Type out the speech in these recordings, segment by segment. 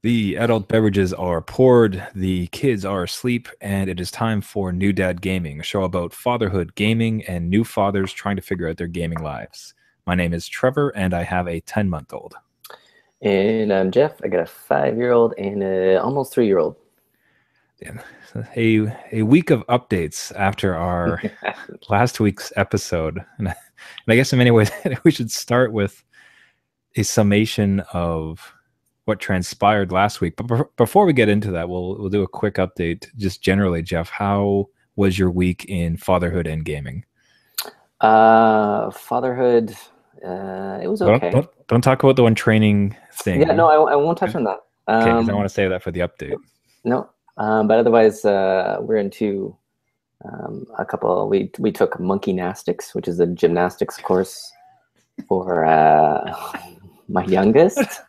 The adult beverages are poured, the kids are asleep, and it is time for New Dad Gaming, a show about fatherhood, gaming, and new fathers trying to figure out their gaming lives. My name is Trevor, and I have a 10-month-old. And I'm Jeff. I got a 5-year-old and a almost 3-year-old. Yeah, a week of updates after our last week's episode. And I guess in many ways, we should start with a summation of what transpired last week. But before we get into that, we'll do a quick update. Just generally, Jeff, how was your week in fatherhood and gaming? Fatherhood, it was Don't, okay. don't, don't talk about the one training thing. Yeah, no, I won't touch on that. Okay, because I want to save that for the update. No, but otherwise, we're into a couple. We took monkey nastics, which is a gymnastics course for my youngest.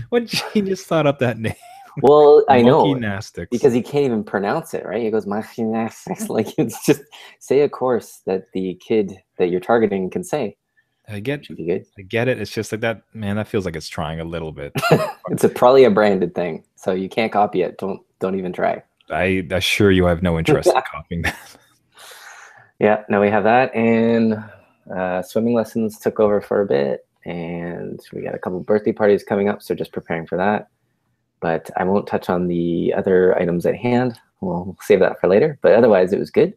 What genius thought up that name? Well, I Monkey know nastics. because he can't even pronounce it, right? He goes monkey nastics. Like, it's just say a course that the kid that you're targeting can say. I get Should be good. I get it. It's just like that, man, that feels like it's trying a little bit. It's probably a branded thing, so you can't copy it. Don't even try. I assure you I have no interest in copying that. Yeah, now we have that, and swimming lessons took over for a bit, and we got a couple birthday parties coming up, so just preparing for that. But I won't touch on the other items at hand. We'll save that for later. But otherwise, it was good.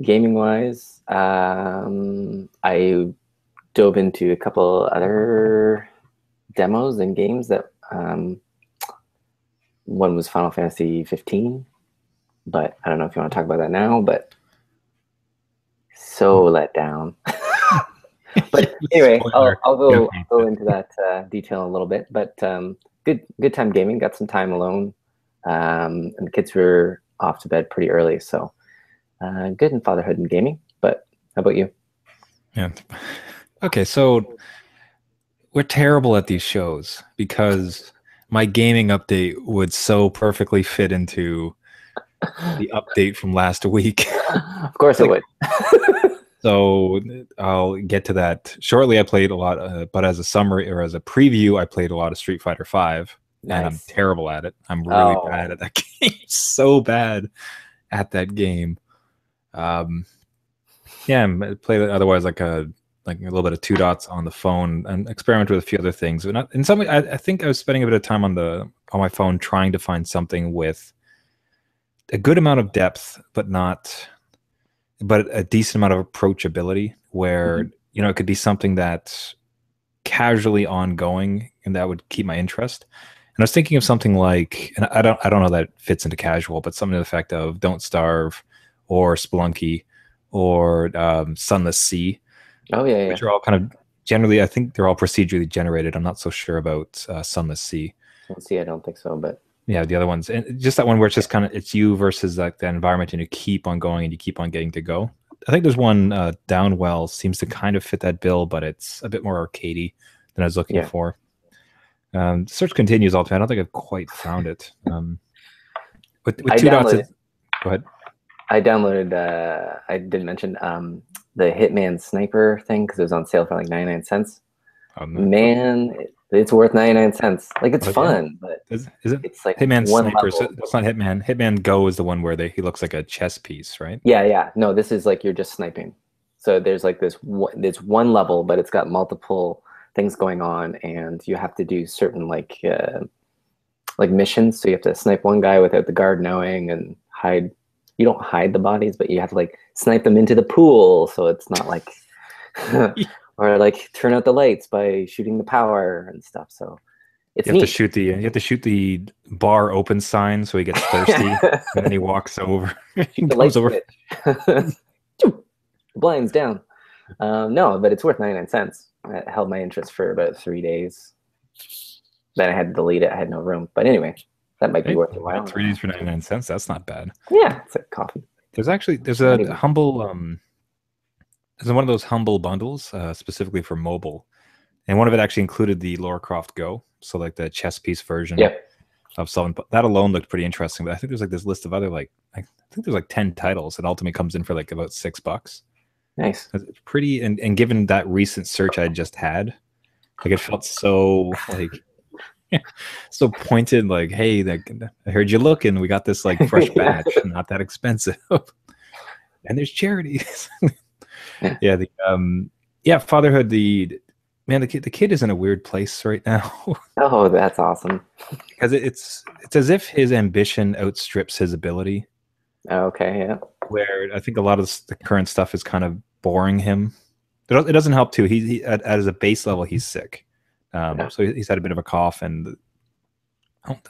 Gaming-wise, I dove into a couple other demos and games that one was Final Fantasy 15, but I don't know if you want to talk about that now, but so let down. But anyway, I'll go into that detail a little bit, but good time gaming. Got some time alone, and the kids were off to bed pretty early, so good in fatherhood and gaming. But how about you? Yeah. Okay, so we're terrible at these shows because my gaming update would so perfectly fit into the update from last week. Of course it would. So I'll get to that shortly. I played a lot, but as a summary or as a preview, I played a lot of Street Fighter V, and I'm Nice. terrible at it. I'm really bad at that game. So bad at that game. Yeah, I played it otherwise like a little bit of two dots on the phone and experiment with a few other things. But in some way, I think I was spending a bit of time on my phone trying to find something with a good amount of depth, but a decent amount of approachability where, it could be something that's casually ongoing and that would keep my interest. And I was thinking of something like, and I don't know that fits into casual, but something to the effect of Don't Starve or Spelunky or Sunless Sea. Oh yeah, which are all kind of generally, I think they're all procedurally generated. I'm not so sure about Sunless Sea. See, I don't think so, but yeah, the other ones, and just that one where it's just kind of it's you versus like the environment, and you keep on going and you keep on getting to go. I think there's one Downwell seems to kind of fit that bill, but it's a bit more arcadey than I was looking for. Search continues all the time. I don't think I've quite found it. With two dots. Go ahead. I downloaded. I didn't mention the Hitman Sniper thing because it was on sale for like 99 cents. Oh, man, it's worth 99 cents. Like, it's fun, but is it? It's like Hitman Sniper. Level. So that's not Hitman. Hitman Go is the one where he looks like a chess piece, right? Yeah. No, this is like you're just sniping. So there's like this one level, but it's got multiple things going on, and you have to do certain like missions. So you have to snipe one guy without the guard knowing and hide. You don't hide the bodies, but you have to like snipe them into the pool, so it's not like or like turn out the lights by shooting the power and stuff. So it's you have to shoot the bar open sign so he gets thirsty and then he walks over. Shoot the light switch. The blinds down. No, but it's worth 99 cents. It held my interest for about 3 days. Then I had to delete it. I had no room. But anyway, that might be worth a while. 3 days for 99 cents. That's not bad. Yeah, it's like coffee. There's a humble there's one of those humble bundles specifically for mobile, and one of it actually included the Lara Croft Go, so like the chess piece version of something. That alone looked pretty interesting. But I think there's like this list of other I think there's like 10 titles, and ultimately comes in for like about $6. Nice. It's pretty, and given that recent search I just had, like it felt so like So pointed, like, hey, I heard you looking. We got this like fresh batch, not that expensive, and there's charities. Yeah, fatherhood. The kid is in a weird place right now. Oh, that's awesome. Because it's as if his ambition outstrips his ability. Okay, yeah. Where I think a lot of the current stuff is kind of boring him. It doesn't help too. He as a base level, he's sick. So he's had a bit of a cough and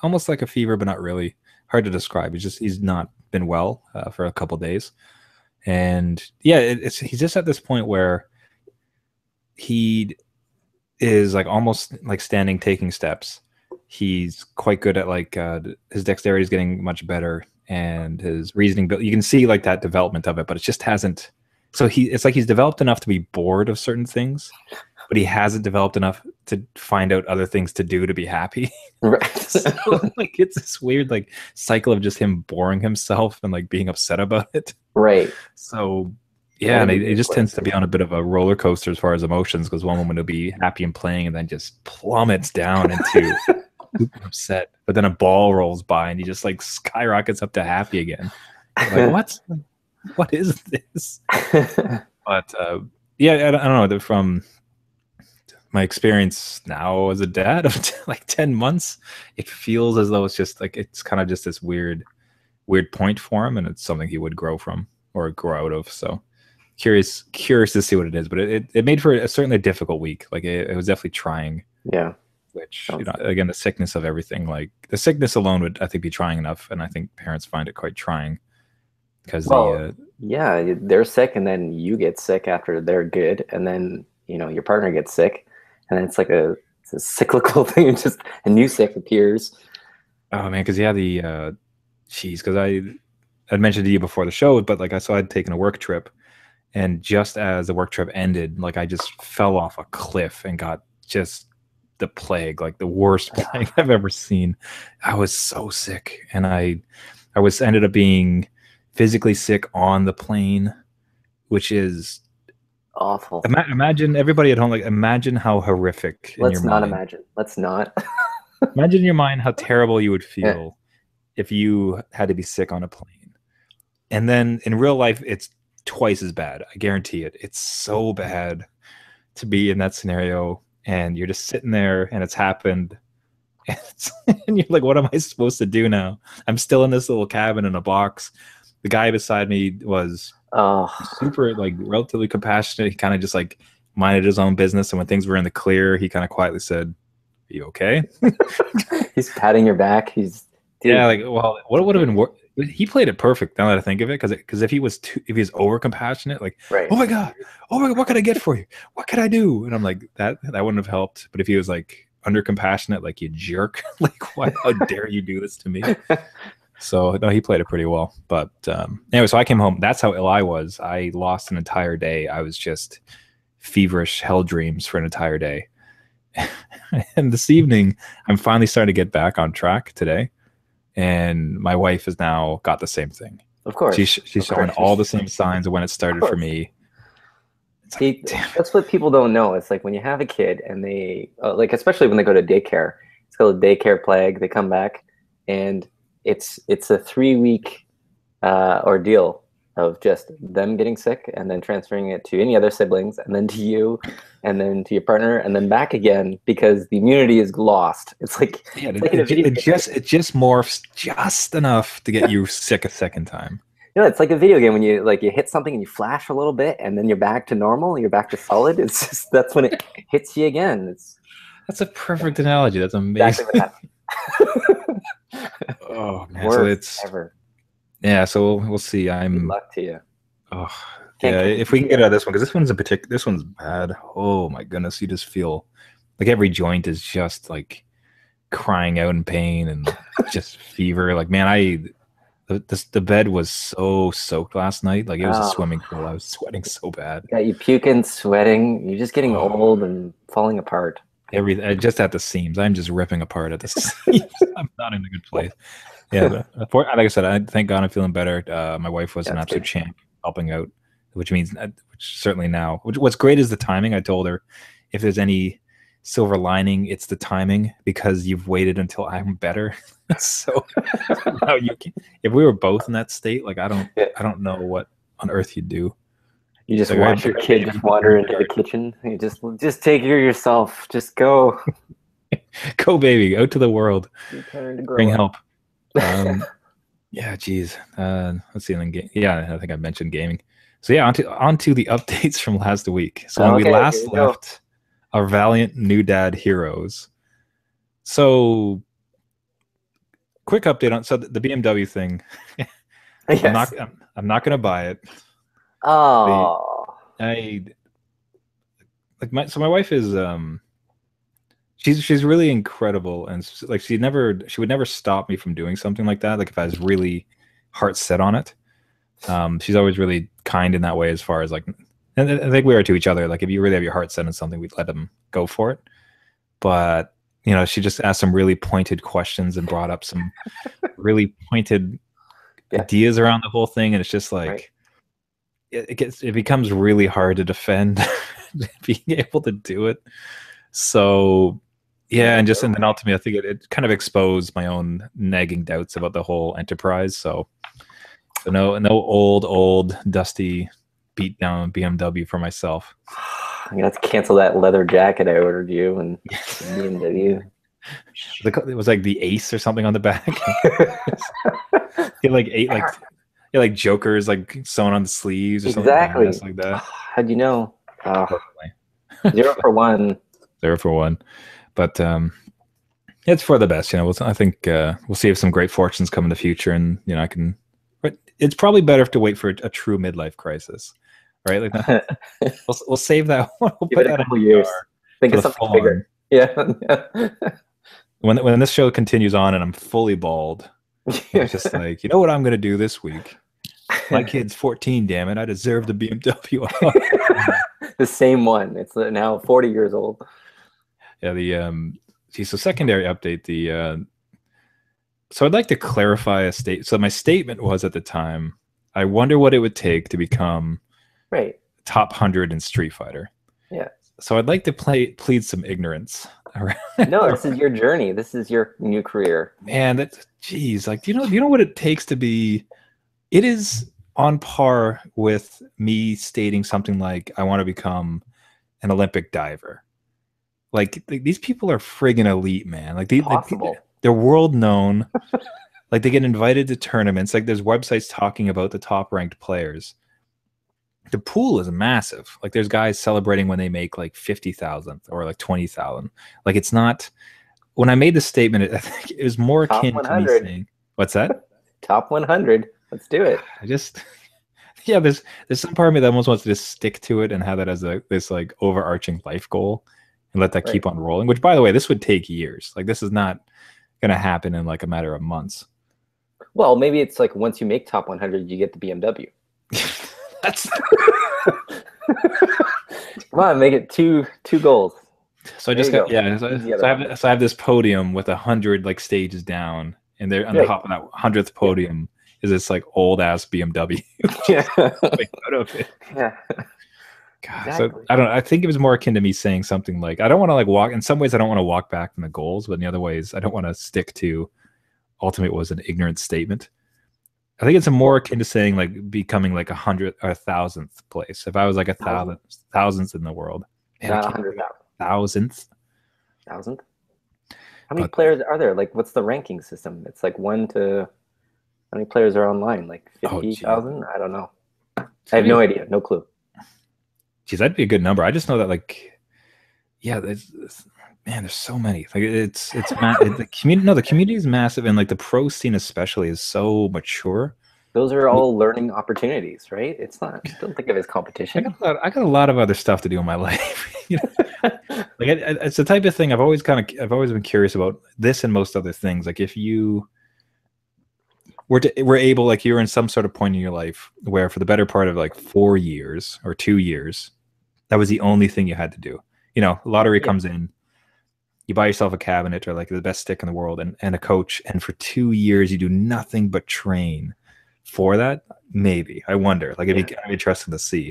almost like a fever, but not really. Hard to describe. He's not been well for a couple days, and yeah, he's just at this point where he is like almost like standing, taking steps. He's quite good at like his dexterity is getting much better, and his reasoning. But you can see like that development of it, but it just hasn't. So it's like he's developed enough to be bored of certain things, but he hasn't developed enough to find out other things to do to be happy. Right. So, like it's this weird like cycle of just him boring himself and like being upset about it. Right. So yeah, and it just tends to be on a bit of a roller coaster as far as emotions, because one moment he'll be happy and playing and then just plummets down into super upset. But then a ball rolls by and he just like skyrockets up to happy again. Like, what is this? But yeah, I don't know. From my experience now as a dad of like 10 months, it feels as though it's just like it's kind of just this weird point for him, and it's something he would grow from or grow out of. So curious to see what it is. But it made for certainly a difficult week. Like it was definitely trying. Yeah. Which, again, the sickness of everything, like the sickness alone would, I think, be trying enough, and I think parents find it quite trying. Because yeah, they're sick, and then you get sick after they're good, and then your partner gets sick, and then it's like it's a cyclical thing. And just a new sick appears. Oh man, because because I'd mentioned to you before the show, but like I'd taken a work trip, and just as the work trip ended, like I just fell off a cliff and got just the plague, like the worst plague I've ever seen. I was so sick, and I ended up being physically sick on the plane, which is awful. Imagine everybody at home, like imagine how horrific in your mind. Let's not Imagine in your mind how terrible you would feel if you had to be sick on a plane. And then in real life, it's twice as bad. I guarantee it. It's so bad to be in that scenario, and you're just sitting there and it's happened. And you're like, what am I supposed to do now? I'm still in this little cabin in a box. The guy beside me was super, like, relatively compassionate. He kind of just like minded his own business, and when things were in the clear, he kind of quietly said, "Are you okay?" He's patting your back. Yeah, like, well, what would have been worse? He played it perfect. Now that I think of it, because if he was over compassionate, like, right. oh my god, what can I get for you? What can I do? And I'm like, that wouldn't have helped. But if he was like under compassionate, like, you jerk, like, why? How dare you do this to me? So no, he played it pretty well. But anyway, so I came home. That's how ill I was. I lost an entire day. I was just feverish hell dreams for an entire day. And this evening, I'm finally starting to get back on track today. And my wife has now got the same thing. Of course. She's showing all the same signs of when it started for me. See, that's what people don't know. It's like when you have a kid and they, like, especially when they go to daycare, it's called a daycare plague. They come back and it's a 3-week ordeal of just them getting sick and then transferring it to any other siblings and then to you and then to your partner and then back again because the immunity is lost. It's like, it just morphs just enough to get you sick a second time. It's like a video game when you hit something and you flash a little bit and then you're back to normal, you're back to solid. It's just, that's when it hits you again. That's a perfect analogy. That's amazing. Exactly what happened. Oh man, so yeah. So we'll see. Good luck to you. Oh yeah, if we can get out of this one, because this one's bad. Oh my goodness, you just feel like every joint is just like crying out in pain and just fever. Like, man, the bed was so soaked last night. Like, it was a swimming pool. I was sweating so bad. Got you puking, sweating. You're just getting old and falling apart. Just at the seams. I'm just ripping apart at the seams. I'm not in a good place. Yeah, but like I said, thank God I'm feeling better. My wife was an absolute champ helping out, which certainly now. What's great is the timing. I told her if there's any silver lining, it's the timing because you've waited until I'm better. So now you can, if we were both in that state, like I don't know what on earth you'd do. You just Like, watch your kid just wander into the kitchen. You just take care of yourself. Just go. Go, baby, out to the world. Bring help. Yeah, geez. Let's see. Yeah, I think I mentioned gaming. So yeah, onto the updates from last week. So when we last left our valiant new dad heroes. So quick update on the BMW thing. Yes. I'm not gonna buy it. Oh. My wife is she's really incredible, and like she would never stop me from doing something like that. Like if I was really heart set on it, she's always really kind in that way. As far as like, and I think we are to each other. Like if you really have your heart set on something, we'd let them go for it. But you know, she just asked some really pointed questions and brought up some really pointed ideas around the whole thing, and it's just like it becomes really hard to defend being able to do it. So yeah, and then ultimately I think it kind of exposed my own nagging doubts about the whole enterprise. So no old dusty beat down BMW for myself. I'm gonna have to cancel that leather jacket I ordered you and BMW. It was like the Ace or something on the back. It like like jokers like sewn on the sleeves or something like that. How'd you know? 0 for 1. 0 for 1. But it's for the best, you know. I think we'll see if some great fortunes come in the future, and you know, but it's probably better to wait for a true midlife crisis, right? Like we'll save that one. We'll put that in a couple years. Think of something bigger. Yeah. When this show continues on and I'm fully bald, it's just like, you know what I'm gonna do this week? My kid's 14, damn it! I deserve the BMW. The same one. It's now 40 years old. Yeah. So secondary update. So I'd like to clarify a state. So my statement was at the time, I wonder what it would take to become top 100 in Street Fighter. Yeah. So I'd like to plead some ignorance. No, this is your journey. This is your new career. Man, geez, like do you know what it takes to be? It is on par with me stating something like I want to become an Olympic diver. Like these people are friggin' elite, man. Like they're world known. Like they get invited to tournaments. Like there's websites talking about the top ranked players. The pool is massive. Like there's guys celebrating when they make like 50,000 or like 20,000. Like it's not. When I made the statement, I think it was more akin to me saying, "What's that?" Top 100. Let's do it. There's some part of me that almost wants to just stick to it and have that as this like overarching life goal and let that keep on rolling. Which, by the way, this would take years. Like this is not going to happen in like a matter of months. Well, maybe it's like once you make top 100, you get the BMW. That's come on, make it two goals. So I just got So I have this podium with 100 like stages down, and there on the top of that 100th podium is this like old ass BMW. Yeah. Out of it. Yeah. God, exactly. So I don't know. I think it was more akin to me saying something like, I don't want to like walk. In some ways, I don't want to walk back from the goals, but in the other ways, I don't want to stick to. Ultimately, it was an ignorant statement. I think it's more akin to saying like becoming like 100 or 1,000th place. If I was like 1,000th in the world, not 100,000. 1,000th. 1,000th. How many players are there? Like, what's the ranking system? It's like 1 to. How many players are online? Like 50,000? I don't know. I have no idea. No clue. Geez, that'd be a good number. I just know that like, there's so many. Like the community is massive, and like the pro scene especially is so mature. Those are all learning opportunities, right? It's not. Don't think of it as competition. I got a lot of other stuff to do in my life. You know? Like it's the type of thing I've always been curious about this and most other things. Like if you were able, like you're in some sort of point in your life where for the better part of like 4 years or 2 years, that was the only thing you had to do. You know, lottery comes in. You buy yourself a cabinet or like the best stick in the world and a coach, and for 2 years you do nothing but train for that. Maybe I wonder. Like it'd be interesting to see.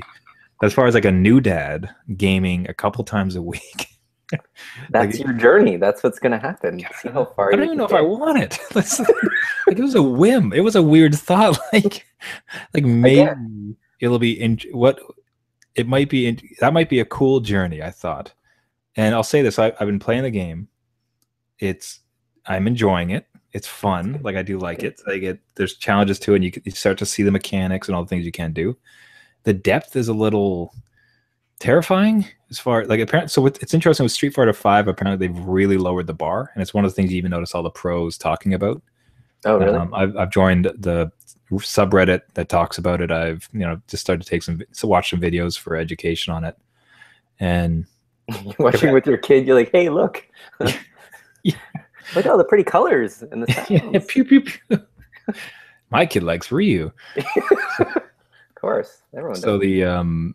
As far as like a new dad gaming a couple times a week, That's Like, your journey. That's what's gonna happen. See how far I don't you even can know if I get. want it. Like it was a whim. It was a weird thought. Like Again, maybe it'll be in what it might be. That might be a cool journey. I thought, and I'll say this: I've been playing the game. I'm enjoying it. It's fun. Like I do like it. There's challenges to it, and you start to see the mechanics and all the things you can do. The depth is a little terrifying as far like apparently. So it's interesting with Street Fighter V. Apparently, they've really lowered the bar, and it's one of the things you even notice all the pros talking about. oh really? I've joined the subreddit that talks about it. I've just started to watch some videos for education on it, and You're watching with your kid. You're like, hey, look. yeah, Look at all the pretty colors and the yeah, sounds. pew pew pew. My kid likes Ryu. Of course, everyone So does.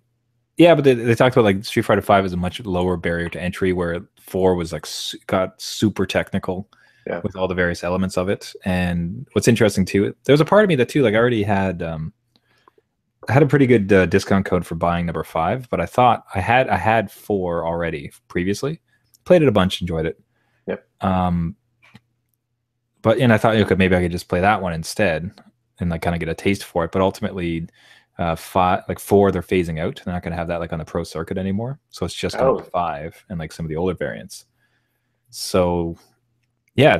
yeah, but they talked about like Street Fighter V is a much lower barrier to entry, where 4 was like got super technical Yeah. with all the various elements of it. And what's interesting too, there's a part of me that too, like I already had I had a pretty good discount code for buying number 5, but I thought I had 4 already previously. Played it a bunch, enjoyed it. Yep. But and I thought, okay, maybe I could just play that one instead and like kind of get a taste for it. But ultimately, 4 they're phasing out. They're not going to have that like on the pro circuit anymore. So it's just going to be 5 and like some of the older variants. So yeah,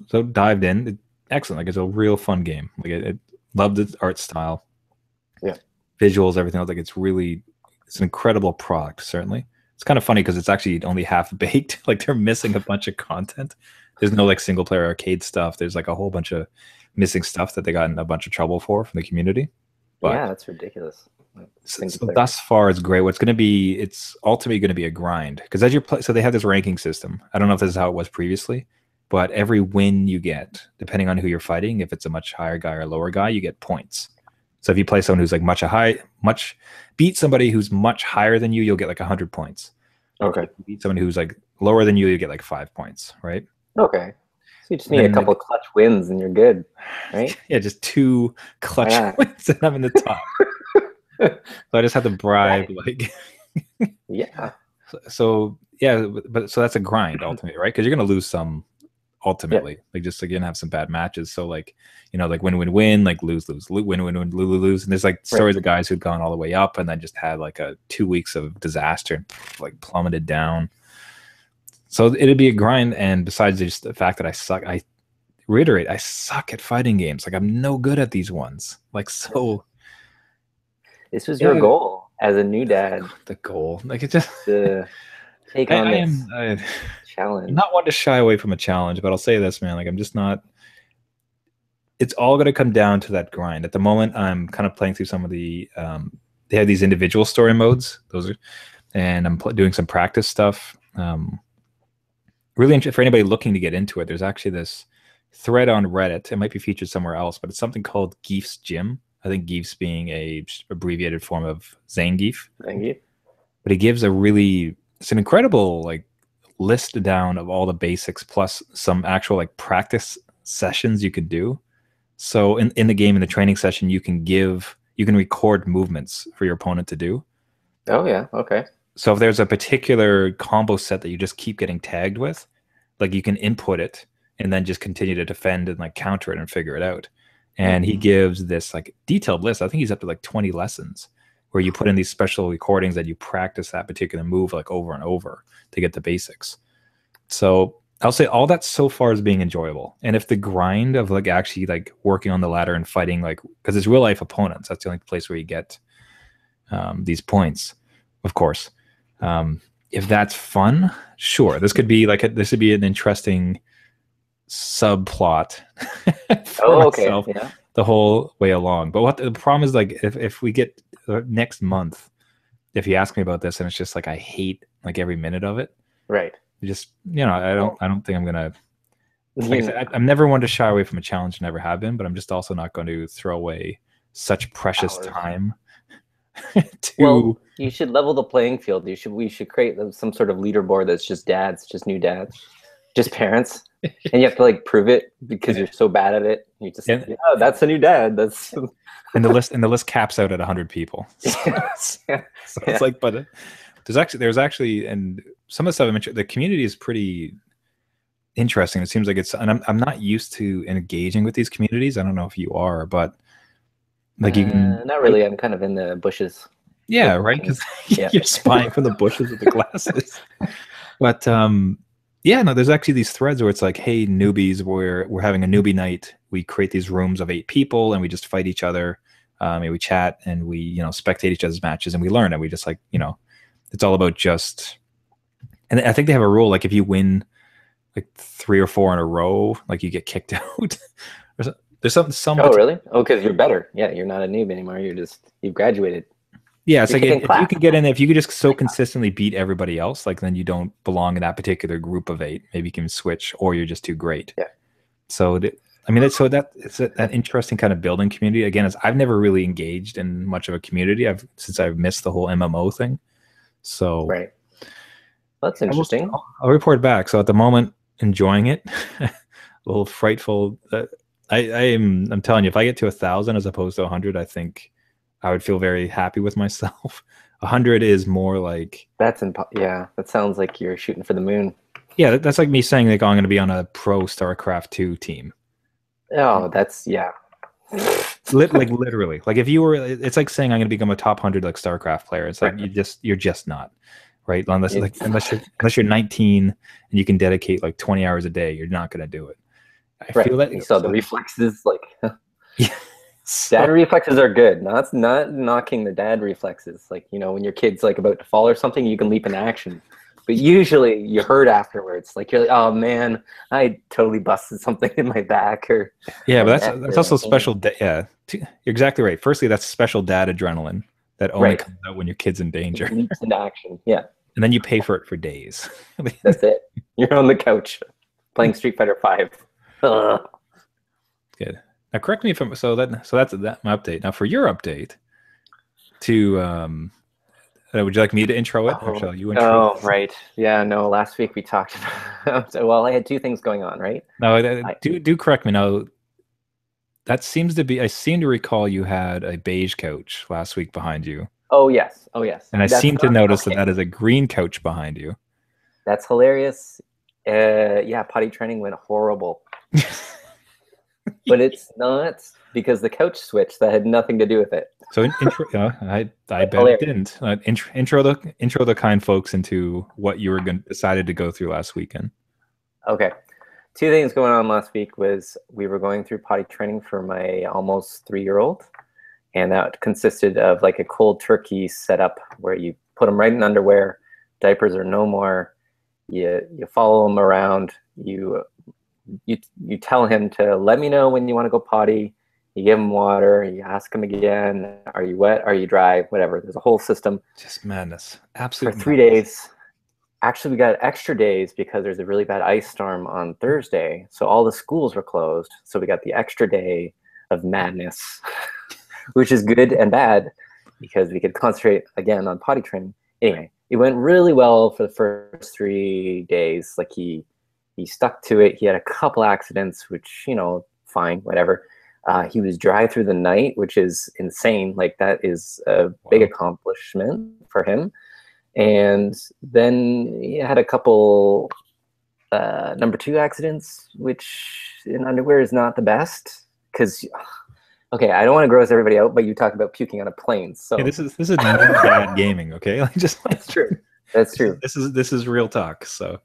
so dived in. Excellent. Like it's a real fun game. Like it loved its art style. Yeah. Visuals, everything else. Like it's an incredible product. Certainly, it's kind of funny because it's actually only half baked. Like they're missing a bunch of content. There's no like single player arcade stuff. There's like a whole bunch of missing stuff that they got in a bunch of trouble for from the community. But Yeah, that's ridiculous. so thus far it's great. It's ultimately going to be a grind because as you're so they have this ranking system. I don't know if this is how it was previously, but every win you get, depending on who you're fighting, if it's a much higher guy or a lower guy, you get points. So if you play someone who's like beat somebody who's much higher than you, you'll get like 100 points. Okay. If you beat someone who's like lower than you get like 5 points, right? Okay. So you just need a couple clutch wins and you're good, right? Yeah, just 2 clutch wins and I'm in the top. So I just have to bribe, like, yeah. So yeah, but so that's a grind ultimately, right? Because you're gonna lose some ultimately, like just again have some bad matches. So like like win, like lose, win, lose. And there's like stories of guys who'd gone all the way up and then just had like a 2 weeks of disaster and like plummeted down. So it'd be a grind. And besides just the fact that I suck, I reiterate, I suck at fighting games. Like I'm no good at these ones. Like so. This was your goal as a new dad. The goal, like it just to take on this challenge. I'm not one to shy away from a challenge, but I'll say this, man. Like I'm just not. It's all going to come down to that grind. At the moment, I'm kind of playing through some of the. They have these individual story modes. And I'm doing some practice stuff. Really interesting for anybody looking to get into it. There's actually this thread on Reddit. It might be featured somewhere else, but it's something called Geef's Gym. I think Geef's being a abbreviated form of Zangief. Zangief. But he gives it's an incredible like list down of all the basics plus some actual like practice sessions you could do. So in the game, in the training session, you can record movements for your opponent to do. Oh yeah, okay. So if there's a particular combo set that you just keep getting tagged with, like you can input it and then just continue to defend and like counter it and figure it out. And he gives this like detailed list. I think he's up to like 20 lessons where you put in these special recordings that you practice that particular move like over and over to get the basics. So I'll say all that so far is being enjoyable. And if the grind of like actually like working on the ladder and fighting, like, because it's real life opponents, that's the only place where you get these points, of course. If that's fun, sure. This could be an interesting subplot for myself the whole way along. But what the problem is, like, if we get next month, if you ask me about this and it's just like I hate like every minute of it, right? Just I don't think I'm gonna. Like I said, I'm never one to shy away from a challenge, never have been, but I'm just also not going to throw away such precious time. Well, you should level the playing field. We should create some sort of leaderboard that's just dads, just new dads, just parents, and you have to like prove it because you're so bad at it. You just that's a new dad. That's and the list caps out at 100 people. So it's like, but there's actually, and some of the stuff I mentioned, the community is pretty interesting. It seems like it's, and I'm not used to engaging with these communities. I don't know if you are, but like you can, not really. I'm kind of in the bushes. yeah, right, because you're spying from the bushes with the glasses. But yeah, no, there's actually these threads where it's like, hey, newbies, we're having a newbie night. We create these rooms of 8 people, and we just fight each other. And we chat, and we spectate each other's matches, and we learn. And we just like it's all about just. And I think they have a rule like if you win like 3 or 4 in a row, like you get kicked out. There's something. Oh, really? Oh, because you're better. Yeah, you're not a noob anymore. You've graduated. Yeah, it's like if you could get in, if you could just so consistently beat everybody else, like then you don't belong in that particular group of 8. Maybe you can switch, or you're just too great. Yeah. So I mean, it's that interesting kind of building community. Again, I've never really engaged in much of a community. Since I've missed the whole MMO thing. So right. That's interesting. I'll report back. So at the moment, enjoying it. A little frightful. I'm telling you, if I get to 1,000 as opposed to 100, I think I would feel very happy with myself. 100 is more like yeah. That sounds like you're shooting for the moon. Yeah, that's like me saying like, oh, I'm going to be on a pro StarCraft 2 team. Oh, that's yeah. Like literally, like if you were, it's like saying I'm going to become a top 100 like StarCraft player. It's like you're just not, right? Unless you're 19 and you can dedicate like 20 hours a day, you're not going to do it. I feel that you saw the reflexes, like yeah. Dad reflexes are good. Not knocking the dad reflexes. Like when your kid's like about to fall or something, you can leap into action. But usually you hurt afterwards. Like you're like, oh man, I totally busted something in my back. Or yeah, but that's also special. Yeah, you're exactly right. Firstly, that's special dad adrenaline that only comes out when your kid's in danger. It leaps into action. Yeah, and then you pay for it for days. That's it. You're on the couch playing Street Fighter 5. Good. Now, correct me if I'm so that's my update. Now, for your update, to would you like me to intro it, or shall you intro? Oh, right. Yeah. No. Last week we talked about. Well, I had 2 things going on, right? No, do correct me now. That seems to be. I seem to recall you had a beige couch last week behind you. Oh yes. Oh yes. And I seem to notice that is a green couch behind you. That's hilarious. Yeah, potty training went horrible. But it's not because the couch switched. That had nothing to do with it. So I bet it didn't. Intro the kind folks into what you were decided to go through last weekend. Okay. 2 things going on last week was we were going through potty training for my almost 3-year-old. And that consisted of like a cold turkey setup where you put them right in underwear. Diapers are no more. You follow him around. You tell him to let me know when you want to go potty. You give him water. You ask him again. Are you wet? Are you dry? Whatever. There's a whole system. Just madness. Absolutely. For 3 days. Actually, we got extra days because there's a really bad ice storm on Thursday. So all the schools were closed. So we got the extra day of madness, which is good and bad because we could concentrate again on potty training. Anyway, it went really well for the first 3 days. Like he stuck to it. He had a couple accidents, which, fine, whatever. He was dry through the night, which is insane. Like that is a big accomplishment for him. And then he had a couple number 2 accidents, which in underwear is not the best. Because, okay, I don't want to gross everybody out, but you talk about puking on a plane. So this is not bad gaming, okay? Like that's true. That's true. This is real talk. So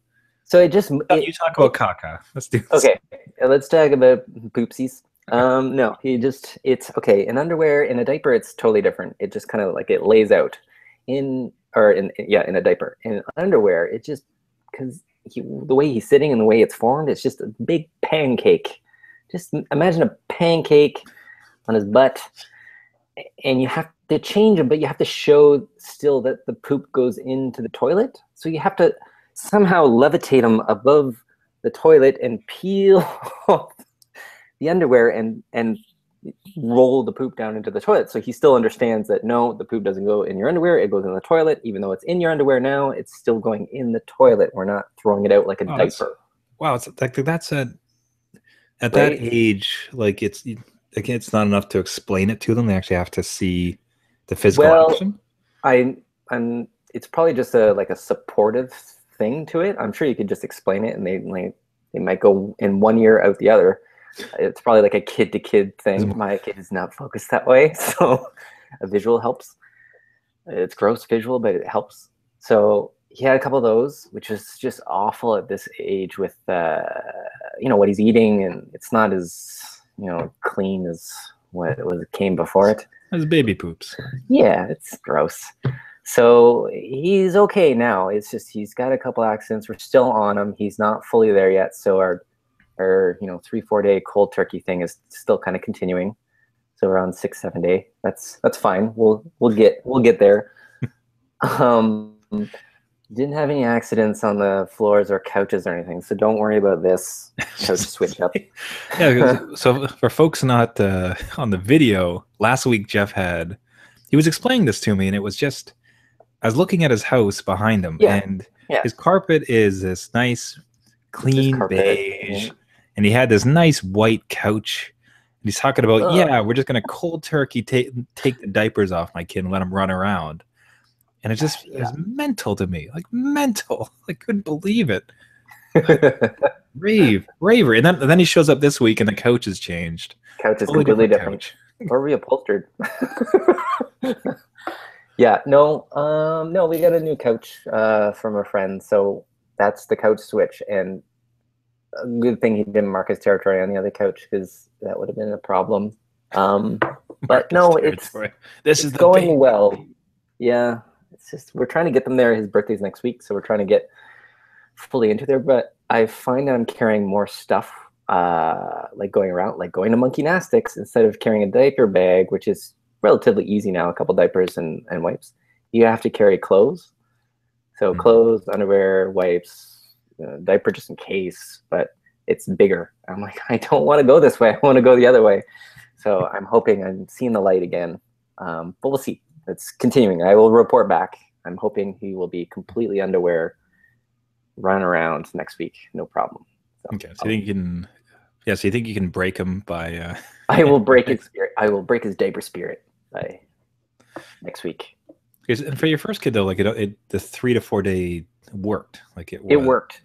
you talk about caca. Let's do this. Okay, let's talk about poopsies. No, it's okay. In underwear, in a diaper, it's totally different. It just kind of like it lays out in a diaper. In underwear, it just, because the way he's sitting and the way it's formed, it's just a big pancake. Just imagine a pancake on his butt, and you have to change him, but you have to show still that the poop goes into the toilet. So you have to somehow levitate him above the toilet and peel off the underwear and roll the poop down into the toilet. So he still understands that no, the poop doesn't go in your underwear, it goes in the toilet. Even though it's in your underwear now, it's still going in the toilet. We're not throwing it out like a diaper. Wow, it's like that's at that age, like it's not enough to explain it to them. They actually have to see the physical action. I'm it's probably just a like a supportive thing to it. I'm sure you could just explain it, and they might go in one ear out the other. It's probably like a kid to kid thing. My kid is not focused that way, so a visual helps. It's gross visual, but it helps. So he had a couple of those, which is just awful at this age with what he's eating, and it's not as clean as what came before it. As baby poops. Yeah, it's gross. So he's okay now. It's just he's got a couple accidents. We're still on him. He's not fully there yet. So our 3-4 day cold turkey thing is still kind of continuing. So we're on 6-7 day. That's fine. We'll get there. Didn't have any accidents on the floors or couches or anything, so don't worry about this couch switch up. Yeah, so for folks not on the video, last week Jeff he was explaining this to me, and it was just, I was looking at his house behind him, and his carpet is this nice, clean beige, and he had this nice white couch. And he's talking about, we're just going to cold turkey take the diapers off my kid and let him run around. And it was mental to me, like mental. I couldn't believe it. Raver. And then he shows up this week and the couch has changed. Couch is completely different. Or reupholstered. No, we got a new couch from a friend. So that's the couch switch. And a good thing he didn't mark his territory on the other couch, because that would have been a problem. But no, it's going well. Yeah. It's just, we're trying to get them there. His birthday's next week, so we're trying to get fully into there. But I find I'm carrying more stuff, like going around, like going to Monkey Gymnastics instead of carrying a diaper bag, which is relatively easy now, a couple diapers and wipes. You have to carry clothes. So clothes, underwear, wipes, diaper just in case, but it's bigger. I'm like, I don't want to go this way. I want to go the other way. So I'm hoping I'm seeing the light again. But we'll see. It's continuing. I will report back. I'm hoping he will be completely underwear, run around next week, no problem. So, okay. So you think you can? Yeah. So you think you can break him by? I will break his spirit. I will break his diaper spirit by next week. And for your first kid though, like the 3 to 4 day worked. Like it worked.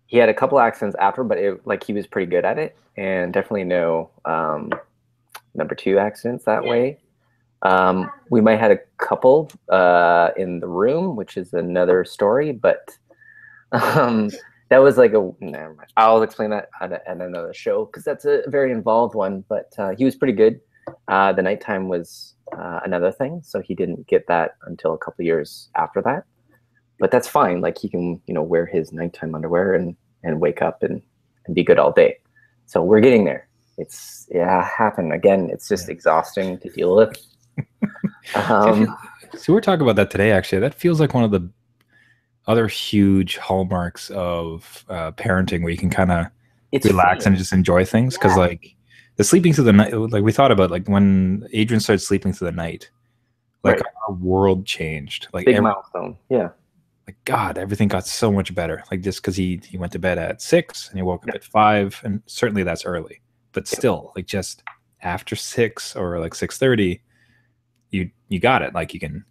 He had a couple accidents after, but he was pretty good at it, and definitely no number 2 accidents that way. We might have had a couple in the room, which is another story, but that was like never mind. I'll explain that at another show, because that's a very involved one, but he was pretty good. The nighttime was another thing, so he didn't get that until a couple years after that, but that's fine. Like he can, wear his nighttime underwear and wake up and be good all day. So we're getting there. It's happened again. It's just exhausting to deal with. So we're talking about that today. Actually, that feels like one of the other huge hallmarks of parenting, where you can kind of relax and just enjoy things. Because like the sleeping through the night, like we thought about, like when Adrian started sleeping through the night, like our world changed. Like big milestone. Yeah. Like God, everything got so much better. Like just because he went to bed at 6 and he woke up at 5, and certainly that's early, but still, like just after 6 or like 6:30. You got it. Like you can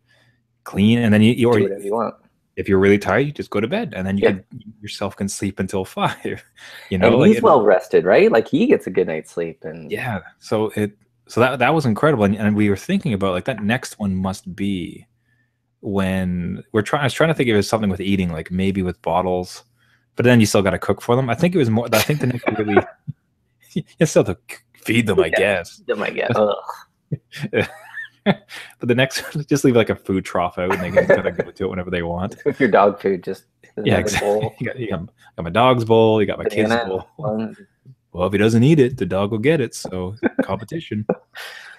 clean, and then you do whatever you want. If you're really tired, you just go to bed, and then yourself can sleep until 5. And he's well rested, right? Like he gets a good night's sleep, and So that was incredible, and we were thinking about like that next one must be when I was trying to think of it something with eating, like maybe with bottles, but then you still got to cook for them. I think it was more. I think the next really you still have to feed them, I guess. Feed them, I guess. But the next one, just leave like a food trough out, and they can kind of go to it whenever they want. With your dog food, just exactly. You got my dog's bowl, you got my kid's bowl. Well, if he doesn't eat it, the dog will get it. So competition. But